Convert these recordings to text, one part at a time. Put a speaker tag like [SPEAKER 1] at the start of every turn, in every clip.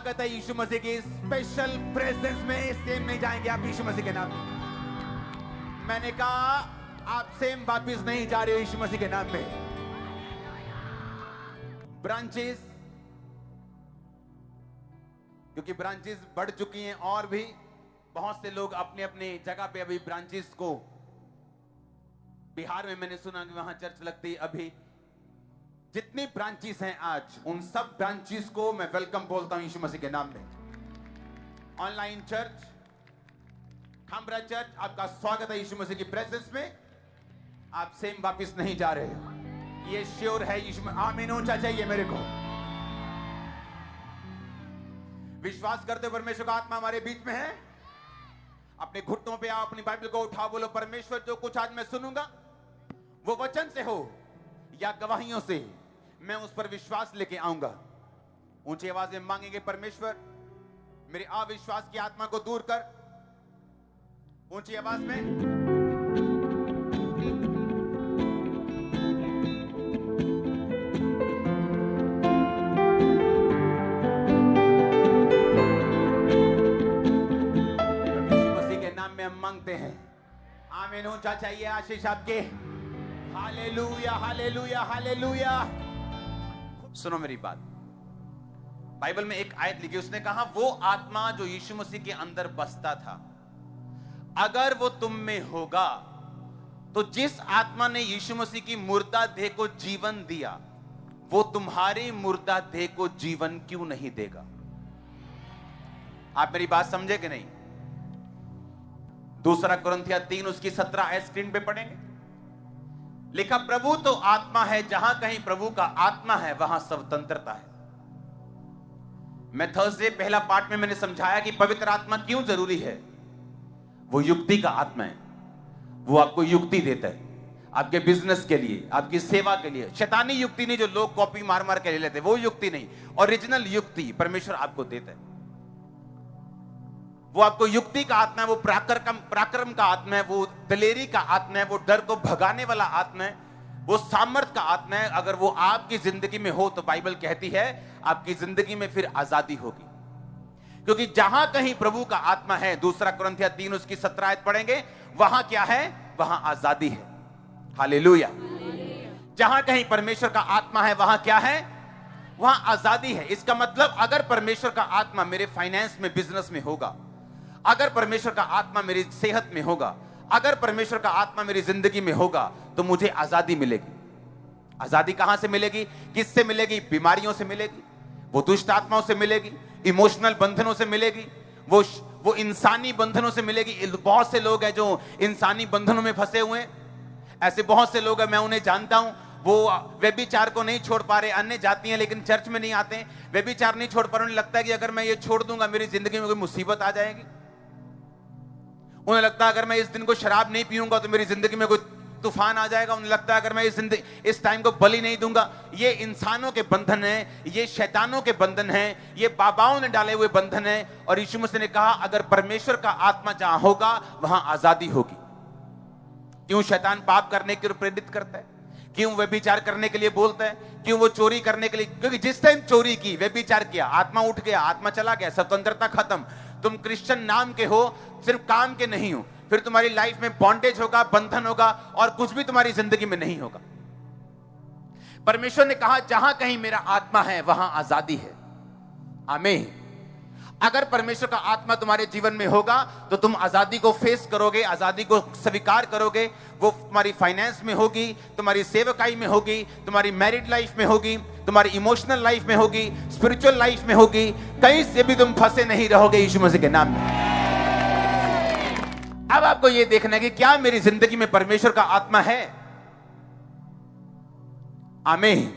[SPEAKER 1] स्वागत है यीशु मसीह की स्पेशल प्रेजेंस में। सेम नहीं जाएंगे आप यीशु मसीह के नाम में। मैंने कहा आप सेम वापिस नहीं जा रहे हो यीशु मसीह के नाम में। ब्रांचेस, क्योंकि ब्रांचेस बढ़ चुकी हैं और भी बहुत से लोग अपने अपने जगह पे अभी ब्रांचेस को, बिहार में मैंने सुना कि वहां चर्च लगती। अभी जितनी ब्रांचेस हैं आज, उन सब ब्रांचेस को मैं वेलकम बोलता हूं यीशु मसीह के नाम में। ऑनलाइन चर्च, खामरा चर्च, आपका स्वागत है यीशु मसीह की प्रेजेंस में। आप सेम वापस नहीं जा रहे हो, ये श्योर है यीशु में। आमीन ऊंचा चाहिए मेरे को। विश्वास करते हो परमेश्वर का आत्मा हमारे बीच में है? अपने घुटनों पे आओ, अपनी बाइबल को उठाओ, बोलो परमेश्वर जो कुछ आज मैं सुनूंगा वो वचन से हो या गवाहियों से, मैं उस पर विश्वास लेके आऊंगा। ऊंची आवाज में मांगेंगे, परमेश्वर मेरे अविश्वास की आत्मा को दूर कर। ऊंची आवाज में यीशु मसीह के नाम में हम मांगते हैं। आमीन ऊंचा चाहिए आशीष आपके। Hallelujah hallelujah hallelujah. सुनो मेरी बात, बाइबल में एक आयत लिखी, उसने कहा वो आत्मा जो यीशु मसीह के अंदर बसता था, अगर वो तुम में होगा तो जिस आत्मा ने यीशु मसीह की मुर्दा देह को जीवन दिया, वो तुम्हारी मुर्दा देह को जीवन क्यों नहीं देगा? आप मेरी बात समझे कि नहीं? दूसरा कुरिन्थियों 3 उसकी 17 स्क्रीन पे पढ़ेंगे। लिखा, प्रभु तो आत्मा है, जहां कहीं प्रभु का आत्मा है वहां स्वतंत्रता है। मैं थर्सडे पहला पार्ट में मैंने समझाया कि पवित्र आत्मा क्यों जरूरी है। वो युक्ति का आत्मा है, वो आपको युक्ति देता है आपके बिजनेस के लिए, आपकी सेवा के लिए। शैतानी युक्ति नहीं जो लोग कॉपी मार मार के ले लेते, वो युक्ति नहीं। ओरिजिनल युक्ति परमेश्वर आपको देता है। वो आपको युक्ति का आत्मा है, वो पराक्रम का आत्मा है, वो दिलेरी का आत्मा है, वो डर को भगाने वाला आत्मा है, वो सामर्थ का आत्मा है। अगर वो आपकी जिंदगी में हो तो बाइबल कहती है आपकी जिंदगी में फिर आजादी होगी। क्योंकि जहां कहीं प्रभु का आत्मा है, दूसरा कुरिन्थियों 3 उसकी 17 आयत पढ़ेंगे, वहां क्या है? वहां आजादी है। हालेलुया। जहां कहीं परमेश्वर का आत्मा है वहां क्या है? वहां आजादी है। इसका मतलब अगर परमेश्वर का आत्मा मेरे फाइनेंस में, बिजनेस में होगा, अगर परमेश्वर का आत्मा मेरी सेहत में होगा, अगर परमेश्वर का आत्मा मेरी जिंदगी में होगा, तो मुझे आजादी मिलेगी। आजादी कहां से मिलेगी? किससे मिलेगी? बीमारियों से मिलेगी, वो दुष्ट आत्माओं से मिलेगी, इमोशनल बंधनों से मिलेगी, वो इंसानी बंधनों से मिलेगी। बहुत से लोग हैं जो इंसानी बंधनों में फंसे हुए हैं। ऐसे बहुत से लोग हैं, मैं उन्हें जानता हूं, वो व्यभिचार को नहीं छोड़ पा रहे, अन्य जाति हैं लेकिन चर्च में नहीं आते हैं, व्यभिचार नहीं छोड़ पा रहे। उन्हें लगता है कि अगर मैं ये छोड़ दूंगा मेरी जिंदगी में कोई मुसीबत आ जाएगी। उन्हें लगता है अगर मैं इस दिन को शराब नहीं पीऊंगा तो मेरी जिंदगी में कोई तूफान आ जाएगा। उन्हें लगता है अगर मैं इस टाइम को बलि नहीं दूंगा। ये इंसानों के बंधन है, ये शैतानों के बंधन है, ये बाबाओं ने डाले हुए बंधन है। और यीशु मसीह ने कहा अगर परमेश्वर का आत्मा जहां होगा वहां आजादी होगी। क्यों शैतान पाप करने के लिए प्रेरित करता है? क्यों व्यभिचार करने के लिए बोलता है? क्यों वो चोरी करने के लिए? क्योंकि जिस टाइम चोरी की, व्यभिचार किया, आत्मा उठ गया, आत्मा चला गया, स्वतंत्रता खत्म। तुम क्रिश्चियन नाम के हो, सिर्फ काम के नहीं हो, फिर तुम्हारी लाइफ में बॉन्डेज होगा, बंधन होगा, और कुछ भी तुम्हारी जिंदगी में नहीं होगा। परमेश्वर ने कहा जहां कहीं मेरा आत्मा है वहां आजादी है। आमीन। अगर परमेश्वर का आत्मा तुम्हारे जीवन में होगा तो तुम आजादी को फेस करोगे, आजादी को स्वीकार करोगे। वो तुम्हारी फाइनेंस में होगी, तुम्हारी सेवकाई में होगी, तुम्हारी मैरिड लाइफ में होगी, तुम्हारी इमोशनल लाइफ में होगी, स्पिरिचुअल लाइफ में होगी। कहीं से भी तुम फंसे नहीं रहोगे यीशु मसीह के नाम में। अब आपको यह देखना है कि क्या मेरी जिंदगी में परमेश्वर का आत्मा है? आमीन।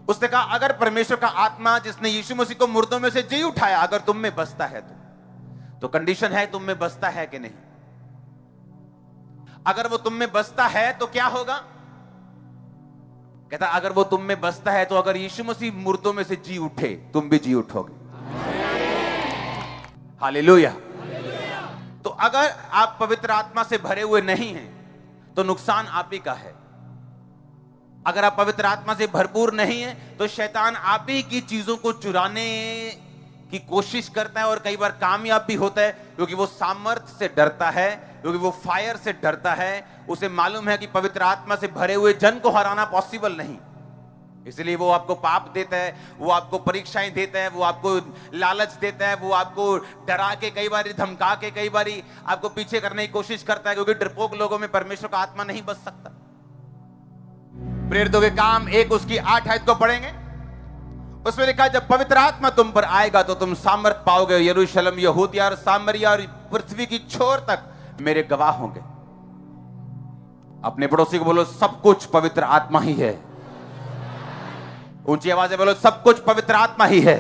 [SPEAKER 1] उसने कहा अगर परमेश्वर का आत्मा जिसने यीशु मसीह को मुर्दों में से जी उठाया अगर तुम में बसता है तो कंडीशन है तुम में बसता है कि नहीं। अगर वो तुम में बसता है तो क्या होगा? कहता अगर वो तुम में बसता है तो अगर यीशु मसीह मुर्दों में से जी उठे तुम भी जी उठोगे। हालेलुया। तो अगर आप पवित्र आत्मा से भरे हुए नहीं हैं तो नुकसान आप ही का है। अगर आप पवित्र आत्मा से भरपूर नहीं है तो शैतान आप ही की चीजों को चुराने की कोशिश करता है और कई बार कामयाब भी होता है, क्योंकि वो सामर्थ्य से डरता है, क्योंकि वो फायर से डरता है। उसे मालूम है कि पवित्र आत्मा से भरे हुए जन को हराना पॉसिबल नहीं, इसलिए वो आपको पाप देता है, वो आपको परीक्षाएं देता है, वो आपको लालच देता है, वो आपको डरा के, कई बार धमका के, कई बार आपको पीछे करने की कोशिश करता है, क्योंकि डरपोक लोगों में परमेश्वर का आत्मा नहीं बस सकता। प्रेरितों के काम 1 उसकी 8 आयत को पढ़ेंगे, उसमें लिखा है, जब पवित्र आत्मा तुम पर आएगा तो तुम सामर्थ पाओगे, यरूशलेम, यहूदिया और सामरिया और पृथ्वी की छोर तक मेरे गवाह होंगे। अपने पड़ोसी को बोलो, सब कुछ पवित्र आत्मा ही है। ऊंची आवाज में बोलो, सब कुछ पवित्र आत्मा ही है।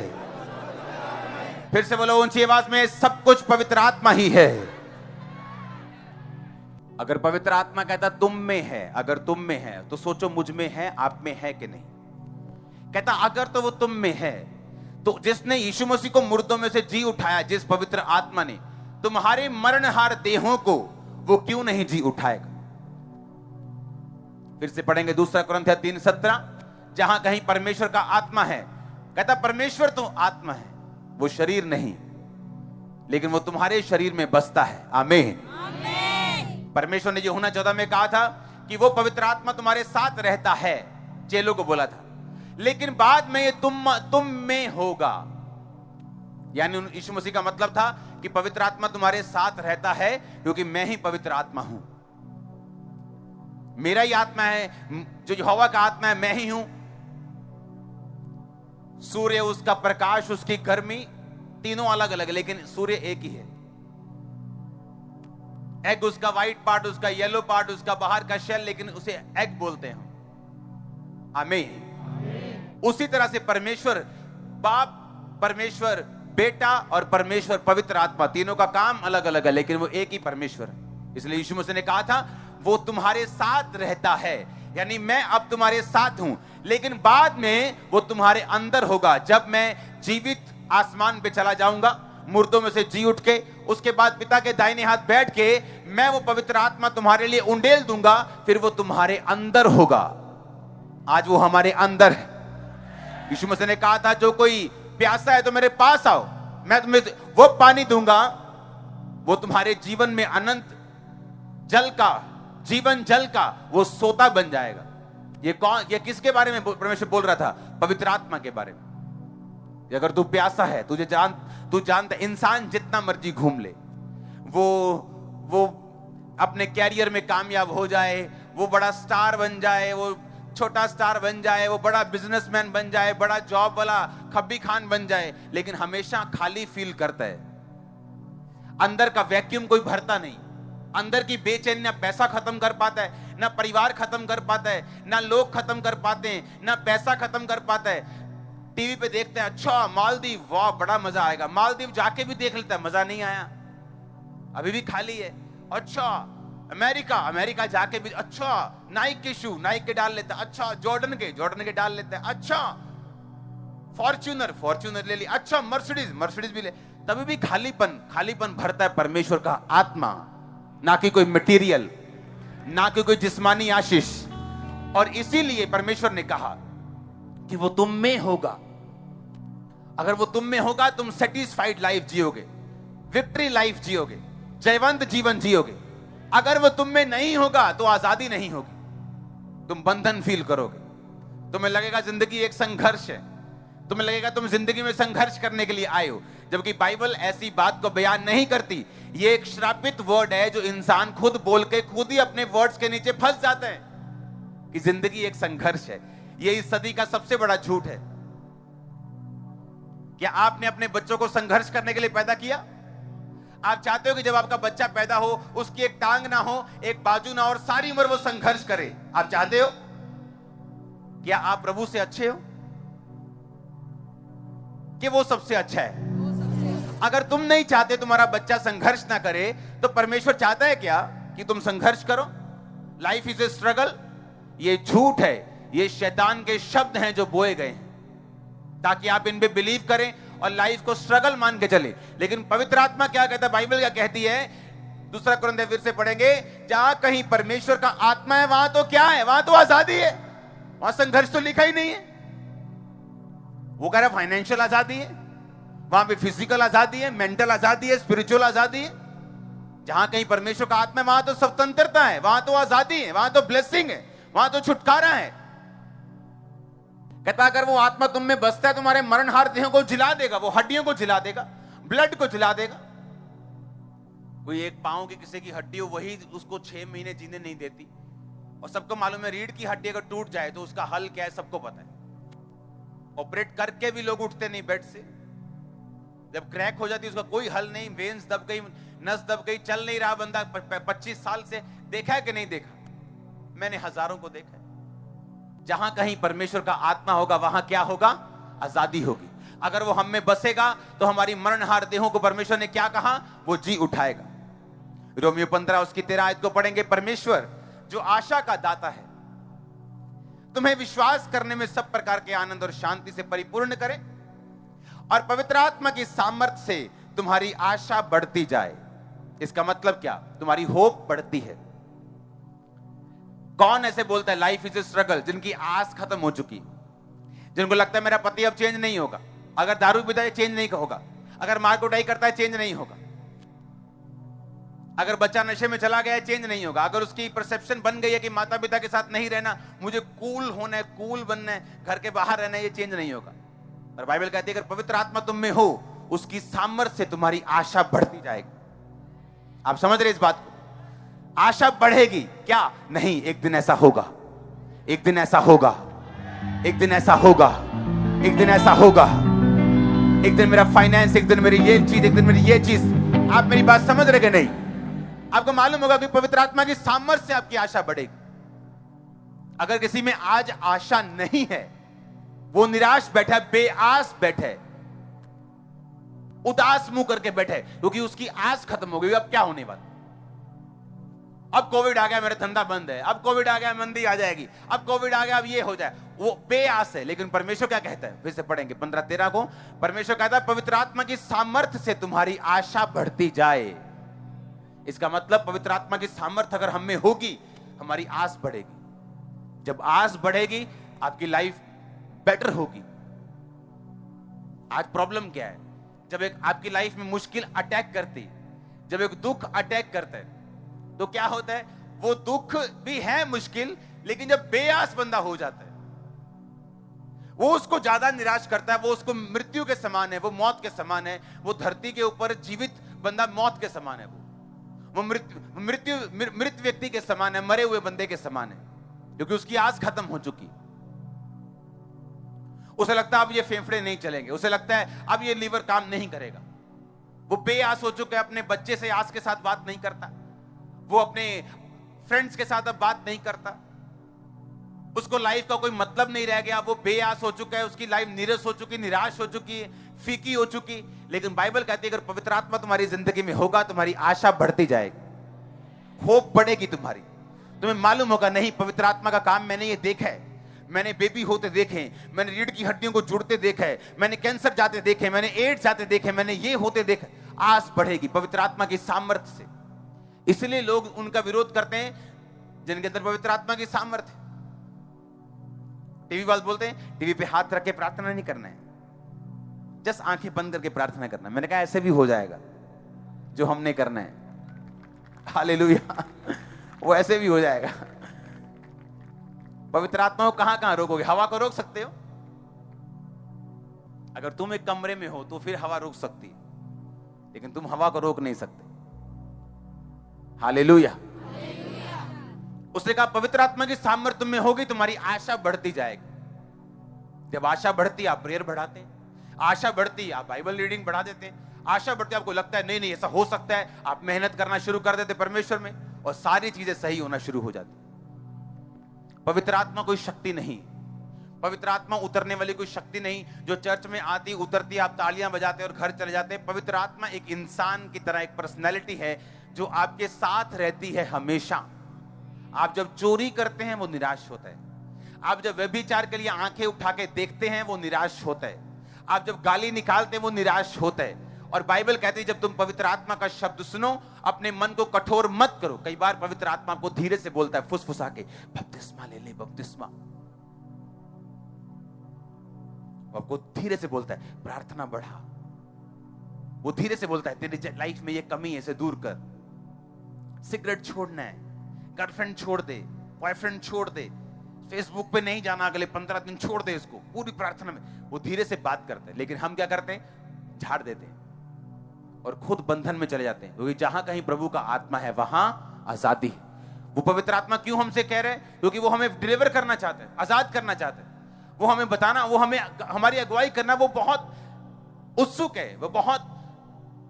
[SPEAKER 1] फिर से बोलो ऊंची आवाज में, सब कुछ पवित्र आत्मा ही है। अगर पवित्र आत्मा कहता तुम में है, अगर तुम में है तो सोचो मुझ में है, आप में है कि नहीं। कहता अगर तो वो तुम में है, तो जिसने यीशु मसीह को मुर्दों में से जी उठाया, जिस पवित्र आत्मा ने तुम्हारे मरणहार देहों को, वो क्यों नहीं जी उठाएगा। फिर से पढ़ेंगे 2 कुरिन्थियों 3:17, जहां कहीं परमेश्वर का आत्मा है, कहता परमेश्वर तो आत्मा है, वो शरीर नहीं, लेकिन वो तुम्हारे शरीर में बसता है। आमीन। परमेश्वर ने यूहन्ना 14 में कहा था कि वो पवित्र आत्मा तुम्हारे साथ रहता है, चेलों को बोला था, लेकिन बाद में ये तुम में होगा। यानी यीशु मसीह का मतलब था कि पवित्र आत्मा तुम्हारे साथ रहता है, क्योंकि मैं ही पवित्र आत्मा हूं, मेरा ही आत्मा है, जो यहोवा का आत्मा है, मैं ही हूं। सूर्य, उसका प्रकाश, उसकी गर्मी, तीनों अलग अलग, लेकिन सूर्य एक ही है। एग उसका व्हाइट पार्ट, उसका येलो पार्ट, उसका बाहर का शेल, लेकिन उसे एग बोलते हैं। आमीन। उसी तरह से परमेश्वर बाप, परमेश्वर बेटा और परमेश्वर पवित्र आत्मा, तीनों का काम अलग अलग है, लेकिन वो एक ही परमेश्वर है। इसलिए यीशु मसीह ने कहा था वो तुम्हारे साथ रहता है, यानी मैं अब तुम्हारे साथ हूं, लेकिन बाद में वो तुम्हारे अंदर होगा। जब मैं जीवित आसमान पे चला जाऊंगा, मुर्दों में से जी उठ के, उसके बाद पिता के दाहिने हाथ बैठ के, मैं वो पवित्र आत्मा तुम्हारे लिए उंडेल दूंगा, फिर वो तुम्हारे अंदर होगा। आज वो हमारे अंदर है। यीशु मसीह ने कहा था जो कोई प्यासा है तो मेरे पास आओ, मैं तुम्हें वो पानी दूंगा, वो तुम्हारे जीवन में अनंत जल का, जीवन जल का वो सोता बन जाएगा। ये किसके बारे में परमेश्वर बोल रहा था? पवित्र आत्मा के बारे में। अगर तू प्यासा है, तू जानता, इंसान जितना मर्जी घूम ले, वो अपने कैरियर में कामयाब हो जाए, वो बड़ा स्टार बन जाए, वो छोटा स्टार बन जाए, वो बड़ा बिजनेसमैन बन जाए, बड़ा जॉब वाला खब्बी खान बन जाए, लेकिन हमेशा खाली फील करता है। अंदर का वैक्यूम कोई भरता नहीं। अंदर की बेचैनी, ना पैसा खत्म कर पाता है, ना परिवार खत्म कर पाता है, ना लोग खत्म कर पाते हैं, ना पैसा खत्म कर पाता है। टीवी पे देखते हैं, अच्छा मालदीव, वाह बड़ा मजा आएगा, मालदीव जाके भी देख लेता है, मजा नहीं आया, अभी भी खाली है। अच्छा अमेरिका जाके भी, अच्छा नाइक के शू, नाइक के डाल लेता है, अच्छा जॉर्डन के डाल लेता है, अच्छा फॉर्च्यूनर ले लिया, अच्छा मर्सिडीज भी ले, तभी भी खालीपन भरता है परमेश्वर का आत्मा, ना कि कोई मटेरियल, ना कि कोई जिस्मानी आशीष। और इसीलिए परमेश्वर ने कहा कि वो तुम में होगा। अगर वो तुम में होगा, तुम सेटिस्फाइड लाइफ जियोगे, विक्ट्री लाइफ जियोगे, जयवंत जीवन जियोगे। अगर वो तुम में नहीं होगा तो आजादी नहीं होगी, तुम बंधन फील करोगे, तुम्हें लगेगा जिंदगी एक संघर्ष है, तुम्हें लगेगा तुम जिंदगी में संघर्ष करने के लिए आए हो, जबकि बाइबल ऐसी बात को बयान नहीं करती। ये एक श्रापित वर्ड है जो इंसान खुद बोल के खुद ही अपने वर्ड्स के नीचे फंस जाते हैं कि जिंदगी एक संघर्ष है। ये इस सदी का सबसे बड़ा झूठ है। क्या आपने अपने बच्चों को संघर्ष करने के लिए पैदा किया? आप चाहते हो कि जब आपका बच्चा पैदा हो, उसकी एक टांग ना हो, एक बाजू ना हो, और सारी उम्र वो संघर्ष करे? आप चाहते हो? क्या आप प्रभु से अच्छे हो कि वो सबसे अच्छा है? अगर तुम नहीं चाहते तुम्हारा बच्चा संघर्ष ना करे, तो परमेश्वर चाहता है क्या कि तुम संघर्ष करो? Life is a struggle. ये झूठ है, ये शैतान के शब्द हैं जो बोए गए हैं ताकि आप इन पे बिलीव करें और लाइफ को स्ट्रगल मान के चले। लेकिन पवित्र आत्मा क्या कहता है? बाइबल क्या कहती है? 2 कुरिन्थियों फिर से पढ़ेंगे, जहां कहीं परमेश्वर का आत्मा है वहां तो क्या है? वहां तो आजादी है, वहां संघर्ष तो लिखा ही नहीं है। वो कह रहा फाइनेंशियल आजादी है, वहां पे फिजिकल आजादी है, मेंटल आजादी है, स्पिरिचुअल आजादी है। जहां कहीं परमेश्वर का आत्मा है वहां तो स्वतंत्रता है, वहां तो आजादी है, वहां तो ब्लेसिंग है, वहां तो छुटकारा है। कहता अगर वो आत्मा तुम में बसता है तुम्हारे मरणहार देहों को जिला देगा, वो हड्डियों को जिला देगा, ब्लड को जिला देगा। कोई एक पांव की किसी की हड्डी हो वही उसको 6 महीने जीने नहीं देती। और सबको मालूम है रीढ़ की हड्डी अगर टूट जाए तो उसका हल क्या है, सबको पता है। ऑपरेट करके भी लोग उठते नहीं बेड से। जब क्रैक हो जाती है उसका कोई हल नहीं, वेन्स दब गई, नस दब गई, चल नहीं रहा बंदा 25 साल से। देखा है कि नहीं देखा? मैंने हजारों को देखा है। जहां कहीं परमेश्वर का आत्मा होगा वहां क्या होगा? आजादी होगी। अगर वो हम में बसेगा तो हमारी मरणहार देहों को परमेश्वर ने क्या कहा? वो जी उठाएगा। रोमियो 15 उसकी 13 आयत को पढ़ेंगे। परमेश्वर जो आशा का दाता है तुम्हें विश्वास करने में सब प्रकार के आनंद और शांति से परिपूर्ण करे और पवित्र आत्मा की सामर्थ्य से तुम्हारी आशा बढ़ती जाए। इसका मतलब क्या? तुम्हारी होप बढ़ती है। कौन ऐसे बोलता है लाइफ इज ए स्ट्रगल? जिनकी आस खत्म हो चुकी, जिनको लगता है मेरा पति अब चेंज नहीं होगा, अगर दारू पीता है चेंज नहीं होगा, अगर मार कुटाई करता है चेंज नहीं होगा, अगर बच्चा नशे में चला गया है चेंज नहीं होगा, अगर उसकी परसेप्शन बन गई है कि माता पिता के साथ नहीं रहना, मुझे कूल होना है, कूल बनना है, घर के बाहर रहना है, ये चेंज नहीं होगा। और बाइबल कहती है अगर पवित्र आत्मा तुम में हो उसकी सामर्थ्य से तुम्हारी आशा बढ़ती जाएगी। आप समझ रहे इस बात को? आशा बढ़ेगी क्या? नहीं, एक दिन ऐसा होगा, एक दिन ऐसा होगा, एक दिन ऐसा होगा, एक दिन ऐसा होगा, एक दिन मेरा फाइनेंस, एक दिन मेरी ये चीज, एक दिन मेरी ये चीज। आप मेरी बात समझ रहे कि नहीं? आपको मालूम होगा कि पवित्र आत्मा की सामर्थ्य से आपकी आशा बढ़ेगी। अगर किसी में आज आशा नहीं है, वो निराश बैठा है, बेआस बैठा है, उदास मुंह करके बैठे क्योंकि उसकी आस खत्म हो गई। अब क्या होने वाला? अब कोविड आ गया, मेरा धंधा बंद है, अब कोविड आ गया, मंदी आ जाएगी, अब कोविड आ गया, अब ये हो जाए। वो बेआस है। लेकिन परमेश्वर क्या कहता है? फिर से पढ़ेंगे 15-13 को। परमेश्वर कहता है पवित्र आत्मा की सामर्थ्य से तुम्हारी आशा बढ़ती जाए। इसका मतलब पवित्र आत्मा की सामर्थ्य अगर हम में होगी, हमारी आस बढ़ेगी। जब आस बढ़ेगी आपकी लाइफ बेटर होगी। आज प्रॉब्लम क्या है? जब एक आपकी लाइफ में मुश्किल अटैक करती, जब एक दुख अटैक करता है तो क्या होता है? वो दुख भी है मुश्किल, लेकिन जब बेआस बंदा हो जाता है वो उसको ज्यादा निराश करता है, वो उसको मृत्यु के समान है, वो मौत के समान है। वो धरती के ऊपर जीवित बंदा मौत के समान है, वो मृत व्यक्ति के समान है, मरे हुए बंदे के समान है, क्योंकि उसकी आस खत्म हो चुकी। उसे लगता है अब ये फेफड़े नहीं चलेंगे, उसे लगता है अब ये लीवर काम नहीं करेगा। वो बेआस हो चुका है, अपने बच्चे से आस के साथ बात नहीं करता, वो अपने फ्रेंड्स के साथ अब बात नहीं करता, उसको लाइफ का कोई मतलब नहीं रह गया। वो बेआस हो चुका है, उसकी लाइफ नीरस हो चुकी, निराश हो चुकी है, फीकी हो चुकी। लेकिन बाइबल कहती है अगर पवित्र आत्मा तुम्हारी जिंदगी में होगा, तुम्हारी आशा बढ़ती जाएगी, होप बढ़ेगी तुम्हारी। तुम्हें मालूम होगा नहीं, पवित्र आत्मा का काम मैंने ये देखा है। मैंने बेबी होते देखे, मैंने रीढ़ की हड्डियों को जुड़ते देखा है, मैंने कैंसर जाते देखे, मैंने एड्स जाते देखे, मैंने ये होते देखा। आस बढ़ेगी पवित्र आत्मा की सामर्थ्य से। इसलिए लोग उनका विरोध करते हैं जिनके अंदर पवित्र आत्मा की सामर्थ्य। टीवी वाले बोलते हैं टीवी पे हाथ रख के प्रार्थना नहीं करना है, जस्ट आंखें बंद करके प्रार्थना करना है। मैंने कहा ऐसे भी हो जाएगा जो हमने करना है। हालेलुया, वो ऐसे भी हो जाएगा। पवित्र आत्मा को कहां रोकोगे? हवा को रोक सकते हो? अगर तुम एक कमरे में हो तो फिर हवा रोक सकती है, लेकिन तुम हवा को रोक नहीं सकते। हालेलुया। उसने कहा पवित्र आत्मा की सामर्थ्य तुम में होगी, तुम्हारी आशा बढ़ती जाएगी। जब आशा बढ़ती आप प्रेयर बढ़ाते हैं, आशा बढ़ती आप बाइबल रीडिंग बढ़ा देते हैं, आशा बढ़ती आपको लगता है नहीं नहीं ऐसा हो सकता है, आप मेहनत करना शुरू कर देते परमेश्वर में और सारी चीजें सही होना शुरू हो जाती। पवित्र आत्मा कोई शक्ति नहीं, पवित्र आत्मा उतरने वाली कोई शक्ति नहीं जो चर्च में आती उतरती आप तालियां बजाते और घर चले जाते। पवित्र आत्मा एक इंसान की तरह एक पर्सनैलिटी है जो आपके साथ रहती है हमेशा। आप जब चोरी करते हैं वो निराश होता है, आप जब व्यभिचार के लिए आंखें उठा के देखते हैं वो निराश होता है, आप जब गाली निकालते हैं वो निराश होता है। और बाइबल कहती है जब तुम पवित्र आत्मा का शब्द सुनो अपने मन को कठोर मत करो। कई बार पवित्र आत्मा को धीरे से बोलता है, फुसफुसा के बपतिस्मा ले ले, बपतिस्मा। आपको धीरे से बोलता है प्रार्थना बढ़ा, वो धीरे से बोलता है तेरी लाइफ में ये कमी है, इसे दूर कर। सिगरेट छोड़ना है, गर्लफ्रेंड छोड़ दे, बॉयफ्रेंड छोड़ दे, फेसबुक पे नहीं जाना अगले 15 दिन, छोड़ दे इसको। पूरी प्रार्थना में वो धीरे से बात करते हैं, लेकिन हम क्या करते हैं, झाड़ देते हैं और खुद बंधन में चले जाते हैं। क्योंकि जहां कहीं प्रभु का आत्मा है वहां आजादी है। वो पवित्र आत्मा क्यों हमसे कह रहे हैं? क्योंकि वो हमें डिलीवर करना चाहते हैं, आजाद करना चाहते हैं। वो हमें बताना, वो हमें हमारी अगुवाई करना, वो बहुत उत्सुक है, वो बहुत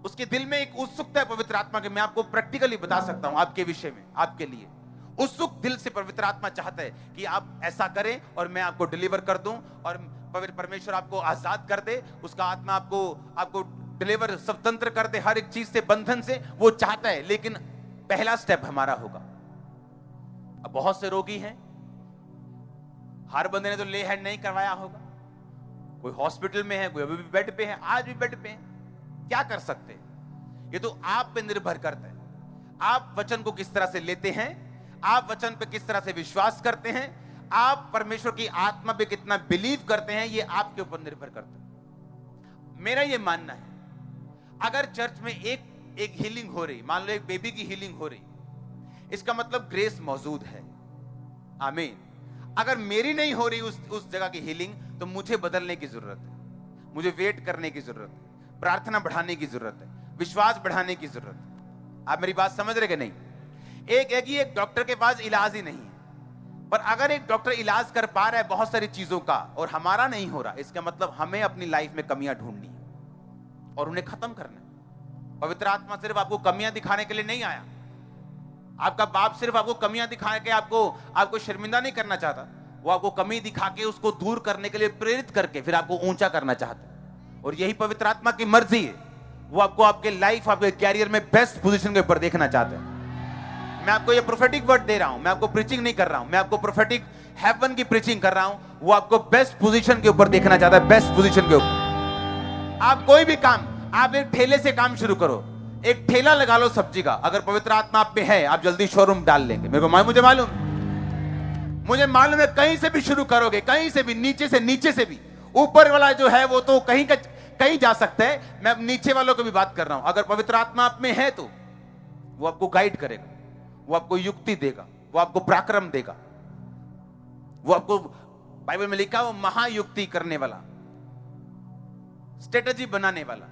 [SPEAKER 1] उसके दिल में एक उत्सुकता है पवित्र आत्मा के। मैं आपको प्रैक्टिकली बता सकता हूं आपके विषय में, आपके लिए उत्सुक दिल से पवित्र आत्मा चाहता है कि आप ऐसा करें और मैं आपको डिलीवर कर दूं और पवित्र परमेश्वर आपको आजाद कर दे, उसका आत्मा आपको डिलीवर, स्वतंत्र कर दे हर एक चीज से, बंधन से। वो चाहता है, लेकिन पहला स्टेप हमारा होगा। अब बहुत से रोगी हैं, हर बंदे ने तो ले हैंड नहीं करवाया होगा। कोई हॉस्पिटल में है, कोई अभी भी बेड पे है, आज भी बेड पे है। क्या कर सकते हैं? ये तो आप पे निर्भर करता है। आप वचन को किस तरह से लेते हैं, आप वचन पे किस तरह से विश्वास करते हैं, आप परमेश्वर की आत्मा पे कितना बिलीव करते हैं, ये आपके ऊपर निर्भर करता है। मेरा ये मानना है, अगर चर्च में एक हीलिंग हो रही, मान लो एक बेबी की हीलिंग हो रही, इसका मतलब ग्रेस मौजूद है। आमीन। अगर मेरी नहीं हो रही उस जगह की हीलिंग, तो मुझे बदलने की जरूरत है, मुझे वेट करने की जरूरत है, प्रार्थना बढ़ाने की जरूरत है, विश्वास बढ़ाने की जरूरत है। आप मेरी बात समझ रहे कि नहीं? एक डॉक्टर के पास इलाज ही नहीं है, पर अगर एक डॉक्टर इलाज कर पा रहा है बहुत सारी चीजों का और हमारा नहीं हो रहा, इसका मतलब हमें अपनी लाइफ में कमियां ढूंढनी है और उन्हें खत्म करना है। पवित्र आत्मा सिर्फ आपको कमियां दिखाने के लिए नहीं आया। आपका बाप सिर्फ आपको कमियां दिखा के आपको शर्मिंदा नहीं करना चाहता, वो आपको कमी दिखा के उसको दूर करने के लिए प्रेरित करके फिर आपको ऊंचा करना चाहता है। और यही पवित्र आत्मा की मर्जी है। वो आपको आपके लाइफ, आपके कैरियर में बेस्ट पोजीशन के ऊपर देखना चाहता है। मैं आपको ये प्रोफेटिक वर्ड दे रहा हूं, मैं आपको प्रीचिंग नहीं कर रहा हूं, मैं आपको प्रोफेटिक हेवन की प्रीचिंग कर रहा हूं। वो आपको बेस्ट पोजीशन के ऊपर देखना चाहता है, बेस्ट पोजीशन के ऊपर। आप कोई भी काम, आप एक ठेले से काम शुरू करो, एक ठेला लगा लो सब्जी का। अगर पवित्र आत्मा आप पे है, आप जल्दी शोरूम डाल लेंगे। मुझे मालूम है, कहीं से भी शुरू करोगे, कहीं से भी, नीचे से भी। ऊपर वाला जो है वो तो कहीं जा सकता है, मैं नीचे वालों को भी बात कर रहा हूं। अगर पवित्र आत्मा आप में है तो वो आपको गाइड करेगा, वो आपको युक्ति देगा, वो आपको पराक्रम देगा, वो आपको, बाइबल में लिखा, वो महायुक्ति करने वाला, स्ट्रेटजी बनाने वाला,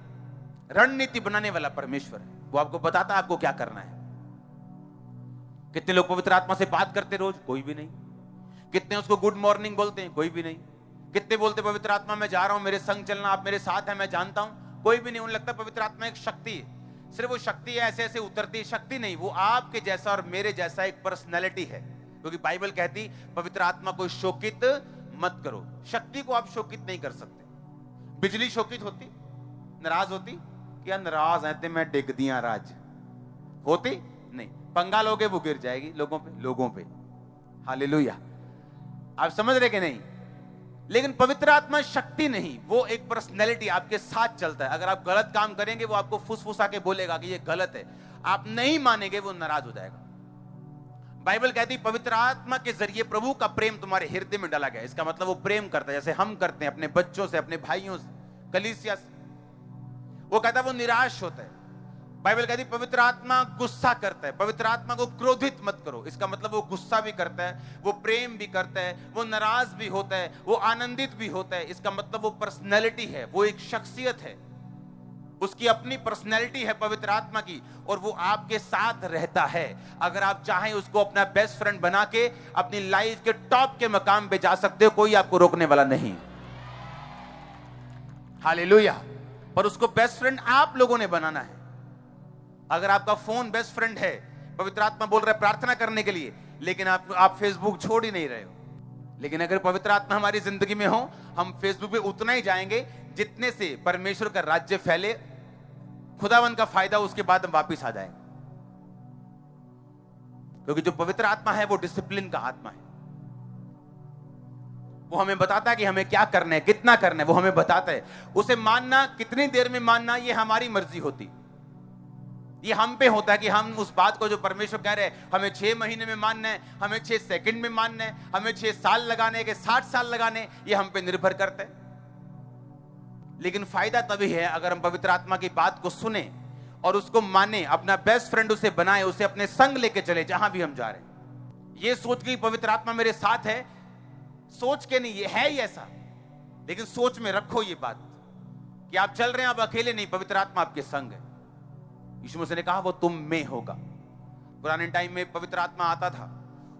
[SPEAKER 1] रणनीति बनाने वाला परमेश्वर है। वो आपको बताता है आपको क्या करना है। कितने लोग पवित्र आत्मा से बात करते रोज? कोई भी नहीं। कितने उसको गुड मॉर्निंग बोलते हैं? कोई भी नहीं। कितने बोलते पवित्र आत्मा मैं जा रहा हूं, मेरे संग चलना, आप मेरे साथ हैं, मैं जानता हूं? कोई भी नहीं। उन्हें लगता पवित्र आत्मा एक शक्ति है, सिर्फ वो शक्ति है, ऐसे ऐसे उतरती शक्ति नहीं। वो आपके जैसा और मेरे जैसा एक पर्सनैलिटी है। क्योंकि बाइबल कहती पवित्र आत्मा को शोकित मत करो। शक्ति को आप शोकित नहीं कर सकते। बिजली शोकित होती, नाराज होती? क्या नाराज है मैं डिग दिया राज होती? नहीं। पंगा लोगे वो गिर जाएगी लोगों पे। हालेलुया। आप समझ रहे कि नहीं? लेकिन पवित्र आत्मा शक्ति नहीं, वो एक पर्सनैलिटी आपके साथ चलता है। अगर आप गलत काम करेंगे वो आपको फुसफुसा के बोलेगा कि ये गलत है, आप नहीं मानेंगे, वो नाराज हो जाएगा। बाइबल कहती पवित्र आत्मा के जरिए प्रभु का प्रेम तुम्हारे हृदय में डाला गया। इसका मतलब वो प्रेम करता है जैसे हम करते हैं अपने बच्चों से, अपने भाइयों से, कलीसिया से। वो कहता है वो निराश होता है। बाइबल कहती पवित्र आत्मा गुस्सा करता है। पवित्र आत्मा को क्रोधित मत करो। इसका मतलब वो गुस्सा भी करता है, वो प्रेम भी करता है, वो नाराज भी होता है, वो आनंदित भी होता है। इसका मतलब वो पर्सनैलिटी है, वो एक शख्सियत है, उसकी अपनी पर्सनैलिटी है पवित्र आत्मा की, और वो आपके साथ रहता है। अगर आप चाहें उसको अपना बेस्ट फ्रेंड बना के अपनी लाइफ के टॉप के मकाम पे जा सकते हो, कोई आपको रोकने वाला नहीं। हालेलुया। पर उसको बेस्ट फ्रेंड आप लोगों ने बनाना है। अगर आपका फोन बेस्ट फ्रेंड है, पवित्र आत्मा बोल रहा है प्रार्थना करने के लिए, लेकिन आप फेसबुक छोड़ ही नहीं रहे हो। लेकिन अगर पवित्र आत्मा हमारी जिंदगी में हो, हम फेसबुक पे उतना ही जाएंगे जितने से परमेश्वर का राज्य फैले, खुदावन का फायदा, उसके बाद हम वापिस आ जाएंगे। क्योंकि जो पवित्र आत्मा है वो डिसिप्लिन का आत्मा है। वो हमें बताता है कि हमें क्या करना है, कितना करना है, वो हमें बताता है। उसे मानना, कितनी देर में मानना, ये हमारी मर्जी होती। ये हम पे होता है कि हम उस बात को जो परमेश्वर कह रहे हैं, हमें 6 महीने में मानना है, हमें 6 सेकंड में मानना है, हमें 6 साल लगाने के 60 साल लगाने, ये हम पे निर्भर करता है। लेकिन फायदा तभी है अगर हम पवित्र आत्मा की बात को सुने और उसको माने, अपना बेस्ट फ्रेंड उसे बनाए, उसे अपने संग लेके चले जहां भी हम जा रहे हैं। ये सोच के पवित्र आत्मा मेरे साथ है, सोच के नहीं, ये है ही ऐसा, लेकिन सोच में रखो ये बात कि आप चल रहे हैं, आप अकेले नहीं, पवित्र आत्मा आपके संग है। यीशु मसीह ने कहा वो तुम में होगा। पुराने टाइम में पवित्र आत्मा आता था,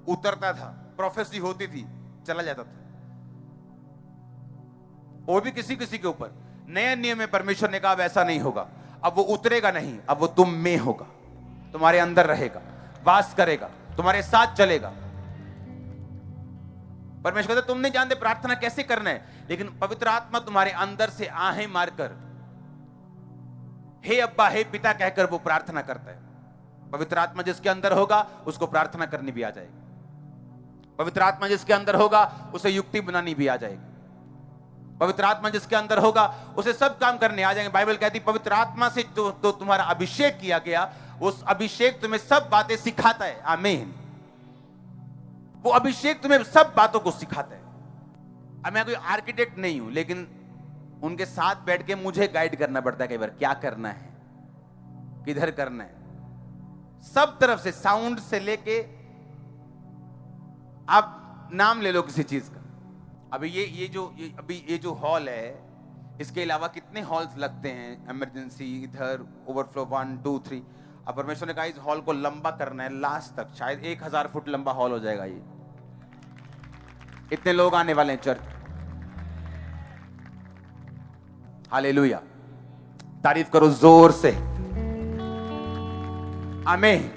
[SPEAKER 1] उतरता था, प्रोफेसी होती थी, चला जाता था, वो भी किसी किसी के ऊपर। नए नियम में परमेश्वर ने कहा अब ऐसा नहीं होगा, अब वो उतरेगा नहीं, अब वो तुम में होगा, तुम्हारे अंदर रहेगा, वास करेगा, तुम्हारे साथ चलेगा। परमेश्वर कहता तुम नहीं जानते प्रार्थना कैसे करना है, लेकिन पवित्र आत्मा तुम्हारे अंदर से आहें मारकर हे अब्बा हे पिता कहकर वो प्रार्थना करता है। पवित्र आत्मा जिसके अंदर होगा उसको प्रार्थना करनी भी आ जाएगी। पवित्र आत्मा जिसके अंदर होगा उसे युक्ति बनानी भी आ जाएगी। पवित्र आत्मा जिसके अंदर होगा उसे सब काम करने आ जाएंगे। बाइबल कहती पवित्र आत्मा से तो तुम्हारा अभिषेक किया गया, उस अभिषेक तुम्हें सब बातें सिखाता है। आमीन। वो अभिषेक तुम्हें सब बातों को सिखाता है। अब मैं कोई आर्किटेक्ट नहीं हूं, लेकिन उनके साथ बैठ के मुझे गाइड करना पड़ता है कई बार, क्या करना है, किधर करना है, सब तरफ से, साउंड से लेके आप नाम ले लो किसी चीज का। अभी ये जो हॉल है, इसके अलावा कितने हॉल्स लगते हैं, इमरजेंसी, इधर ओवरफ्लो 1 2 3। अब परमेश्वर ने कहा इस हॉल को लंबा करना है लास्ट तक, शायद 1000 फुट लंबा हॉल हो जाएगा। ये इतने लोग आने वाले हैं चर्च। हालेलुया, तारीफ करो जोर से, आमीन।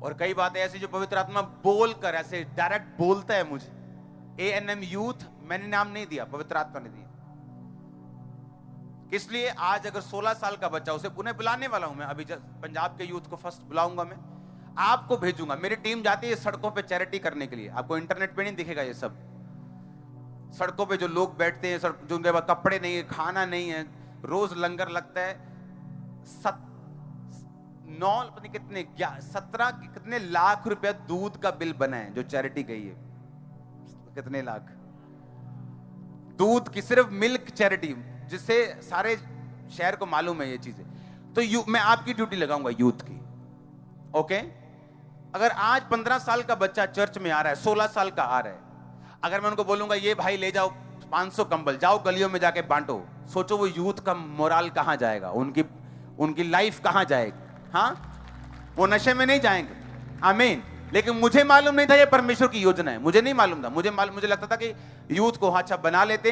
[SPEAKER 1] और कई बातें ऐसी जो पवित्र आत्मा बोलकर ऐसे डायरेक्ट बोलता है मुझे। ANM यूथ मैंने नाम नहीं दिया, पवित्र आत्मा ने दिया। इसलिए आज अगर 16 साल का बच्चा, उसे पुनः बुलाने वाला हूं मैं, अभी पंजाब के यूथ को फर्स्ट बुलाऊंगा, मैं आपको भेजूंगा। मेरी टीम जाती है सड़कों पे चैरिटी करने के लिए। आपको इंटरनेट पे नहीं दिखेगा ये सब। सड़कों पे जो लोग बैठते हैं, जो उनके पास कपड़े नहीं है, खाना नहीं है, रोज लंगर लगता है। 17 कितने लाख रुपया दूध का बिल बना है जो चैरिटी गई है। कितने लाख दूध की, सिर्फ मिल्क चैरिटी, जिससे सारे शहर को मालूम है ये चीजें। तो मैं आपकी ड्यूटी लगाऊंगा यूथ की। ओके, अगर आज 15 साल का बच्चा चर्च में आ रहा है, 16 साल का आ रहा है, अगर मैं उनको बोलूंगा ये भाई ले जाओ 500 कंबल, जाओ गलियों में जाके बांटो, सोचो वो यूथ का मोराल कहां जाएगा, उनकी लाइफ कहां जाएगी। हाँ, वो नशे में नहीं जाएंगे। आमीन। लेकिन मुझे मालूम नहीं था ये परमेश्वर की योजना है, मुझे नहीं मालूम था। मुझे लगता था कि यूथ को अच्छा बना लेते,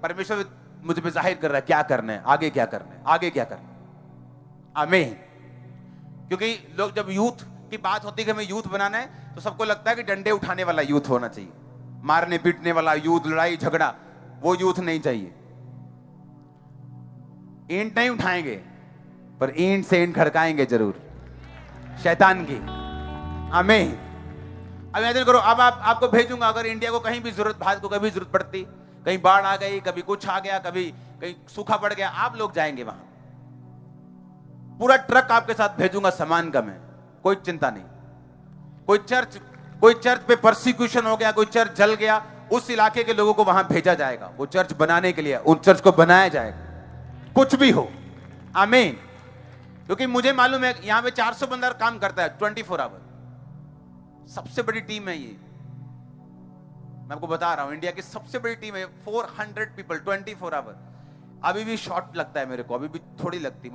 [SPEAKER 1] परमेश्वर मुझे पे जाहिर कर रहा है क्या करना है, आगे क्या करना है, आगे क्या करना है। आमीन। क्योंकि लोग जब यूथ की बात होती है कि हमें यूथ बनाना है, तो सबको लगता है कि डंडे उठाने वाला यूथ होना चाहिए, मारने पीटने वाला यूथ, लड़ाई झगड़ा, वो यूथ नहीं चाहिए। ईंट नहीं उठाएंगे, पर ईंट से ईंट खड़काएंगे जरूर शैतान की। आमीन। अब इमेजिन करो, अब आपको भेजूंगा, अगर इंडिया को कहीं भी जरूरत, भारत को कभी जरूरत पड़ती, कहीं बाढ़ आ गई, कभी कुछ आ गया, कभी कहीं सूखा पड़ गया, आप लोग जाएंगे वहां। पूरा ट्रक आपके साथ भेजूंगा सामान का मैं, कोई चिंता नहीं। कोई चर्च पे परसिक्यूशन हो गया, कोई चर्च जल गया, उस इलाके के लोगों को वहां भेजा जाएगा, वो चर्च बनाने के लिए, उस चर्च को बनाया जाएगा, कुछ भी हो। आमीन। क्योंकि मुझे मालूम है यहां पे 400 बंदा काम करता है 24 आवर। सबसे बड़ी टीम है ये, मैं आपको बता रहा हूं, इंडिया की सबसे बड़ी टीम है। 400 पीपल 24 आवर। अभी भी शॉर्ट लगता है मेरे को, अभी भी थोड़ी लगती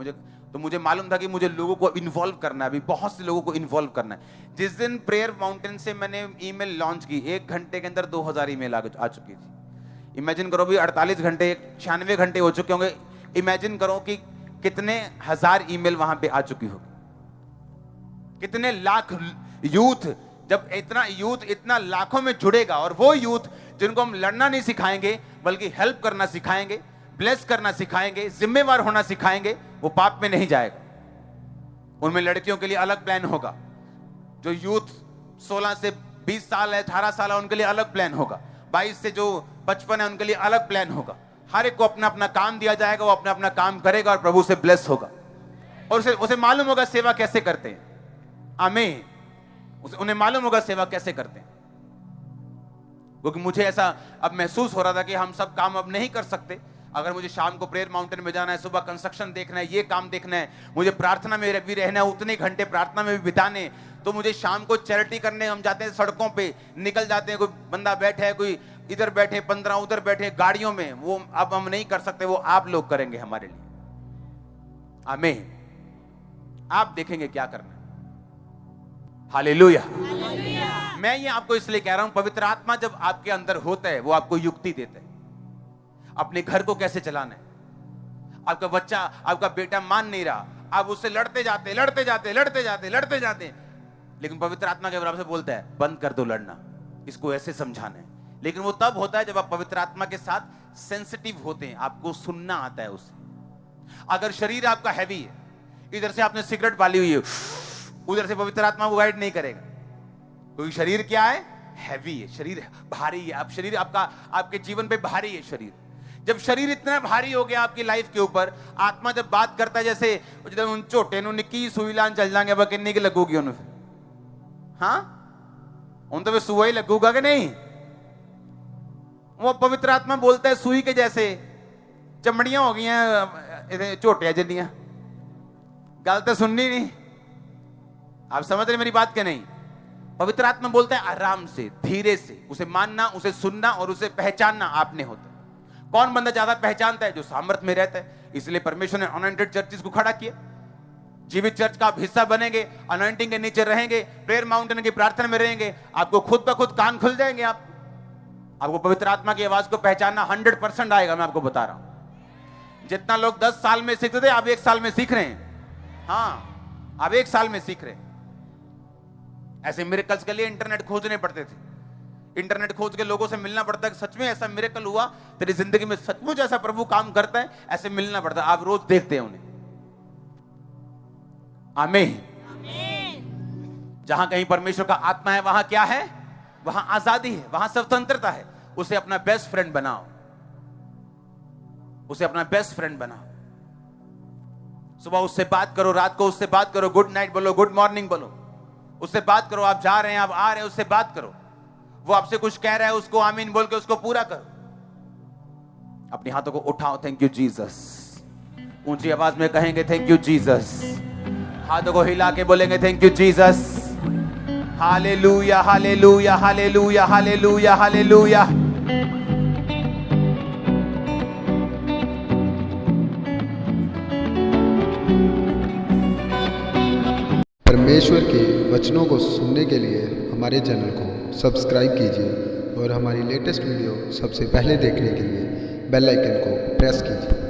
[SPEAKER 1] मुझे मालूम था कि मुझे लोगों को इन्वॉल्व करना है, अभी बहुत से लोगों को इन्वॉल्व करना है। जिस दिन प्रेयर माउंटेन से मैंने ईमेल लॉन्च की, 1 घंटे के अंदर 2000 ईमेल आ चुकी थी। इमेजिन करो भी 48 घंटे 96 घंटे हो चुके होंगे। इमेजिन करो कि कितने हजार ईमेल वहां पे आ चुकी होगी, कितने लाख यूथ। जब इतना लाखों में जुड़ेगा, और वो यूथ जिनको हम लड़ना नहीं सिखाएंगे बल्कि हेल्प करना सिखाएंगे, ब्लेस करना सिखाएंगे, जिम्मेवार होना सिखाएंगे, वो पाप में नहीं जाएगा। उनमें लड़कियों के लिए अलग प्लान होगा, जो यूथ 16 से 20 साल है, 18 साल है, उनके लिए अलग प्लान होगा, 22 से जो 55 है उनके लिए अलग प्लान होगा। हर एक को अपना अपना काम दिया जाएगा, वो अपना अपना काम करेगा और प्रभु से ब्लेस होगा, और उसे मालूम होगा सेवा कैसे करते हैं। आमीन। उन्हें मालूम होगा सेवा कैसे करते हैं। क्योंकि मुझे ऐसा अब महसूस हो रहा था कि हम सब काम अब नहीं कर सकते, अगर मुझे शाम को प्रेयर माउंटेन में जाना है, सुबह कंस्ट्रक्शन देखना है, ये काम देखना है, मुझे प्रार्थना में भी रहना है, उतने घंटे प्रार्थना में भी बिताने, तो मुझे शाम को चैरिटी करने हम जाते हैं, सड़कों पे निकल जाते हैं, कोई बंदा बैठे है, कोई इधर बैठे, 15 उधर बैठे गाड़ियों में, वो अब हम नहीं कर सकते, वो आप लोग करेंगे हमारे लिए। आमीन। आप देखेंगे क्या करना है। हालेलुया। मैं ये आपको इसलिए कह रहा हूं, पवित्र आत्मा जब आपके अंदर होता है, वो आपको युक्ति देता है अपने घर को कैसे चलाना है। आपका बच्चा, आपका बेटा मान नहीं रहा, आप उससे लड़ते जाते लड़ते जाते लड़ते जाते लड़ते जाते, लेकिन पवित्र आत्मा के बराबर से बोलता है बंद कर दो लड़ना, इसको ऐसे समझाना है। लेकिन वो तब होता है जब आप पवित्र आत्मा के साथ सेंसिटिव होते हैं, आपको सुनना आता है उससे। अगर शरीर आपका हैवी है, इधर से आपने सिगरेट पाली हुई है, उधर से पवित्र आत्मा को गाइड नहीं करेगा, क्योंकि शरीर क्या है, हैवी है, शरीर भारी है। आप शरीर आपका आपके जीवन पे भारी है शरीर। जब शरीर इतना भारी हो गया आपकी लाइफ के ऊपर, आत्मा जब बात करता है, जैसे जब उन छोटे नु निक्की सुई लान चल जाएंगे, वह किन्नी की लगूगी उन्हें, हाँ उन तो वे सुई ही लगूगा कि नहीं। वो पवित्र आत्मा बोलता है सुई के जैसे चमड़ियां हो गई हैं छोटिया जिन्नियां, गल तो सुननी नहीं। आप समझ रहे मेरी बात के नहीं। पवित्र आत्मा बोलता है आराम से, धीरे से, उसे मानना, उसे सुनना और उसे पहचानना आपने होता है। कौन बंदा ज्यादा पहचानता है? जो सामर्थ में रहता है। इसलिए परमेश्वर ने अनॉइंटेड चर्चेस को खड़ा किया। जीवित चर्च का आप हिस्सा बनेंगे, अनॉइंटिंग के नीचे रहेंगे, प्रेयर माउंटेन की प्रार्थना में रहेंगे, आपको खुद ब खुद कान खुल जाएंगे। आपको पवित्र आत्मा की आवाज को पहचानना 100% आएगा। मैं आपको बता रहा हूं, जितना लोग 10 साल में सीखते थे, आप 1 साल में सीख रहे हैं। हाँ, आप 1 साल में सीख रहे हैं। ऐसे मिरेकल्स के लिए इंटरनेट खोजने पड़ते थे, इंटरनेट खोज के लोगों से मिलना पड़ता है। सच में ऐसा मिरेकल हुआ तेरी जिंदगी में, सचमुच ऐसा प्रभु काम करता है, ऐसे मिलना पड़ता है। आप रोज देखते हैं उन्हें। आमीन। जहां कहीं परमेश्वर का आत्मा है, वहां क्या है? वहां आजादी है, वहां स्वतंत्रता है। उसे अपना बेस्ट फ्रेंड बनाओ, उसे अपना बेस्ट फ्रेंड बनाओ। सुबह उससे बात करो, रात को उससे बात करो, गुड नाइट बोलो, गुड मॉर्निंग बोलो, उससे बात करो। आप जा रहे हैं, आप आ रहे हैं, उससे बात करो। वो आपसे कुछ कह रहा है, उसको आमीन बोल के उसको पूरा करो। अपने हाथों को उठाओ, थैंक यू जीसस। ऊंची आवाज में कहेंगे थैंक यू जीसस। हाथों को हिला के बोलेंगे thank you Jesus. Hallelujah, hallelujah, hallelujah, hallelujah, hallelujah.
[SPEAKER 2] परमेश्वर के वचनों को सुनने के लिए हमारे चैनल को सब्सक्राइब कीजिए और हमारी लेटेस्ट वीडियो सबसे पहले देखने के लिए बेल आइकन को प्रेस कीजिए।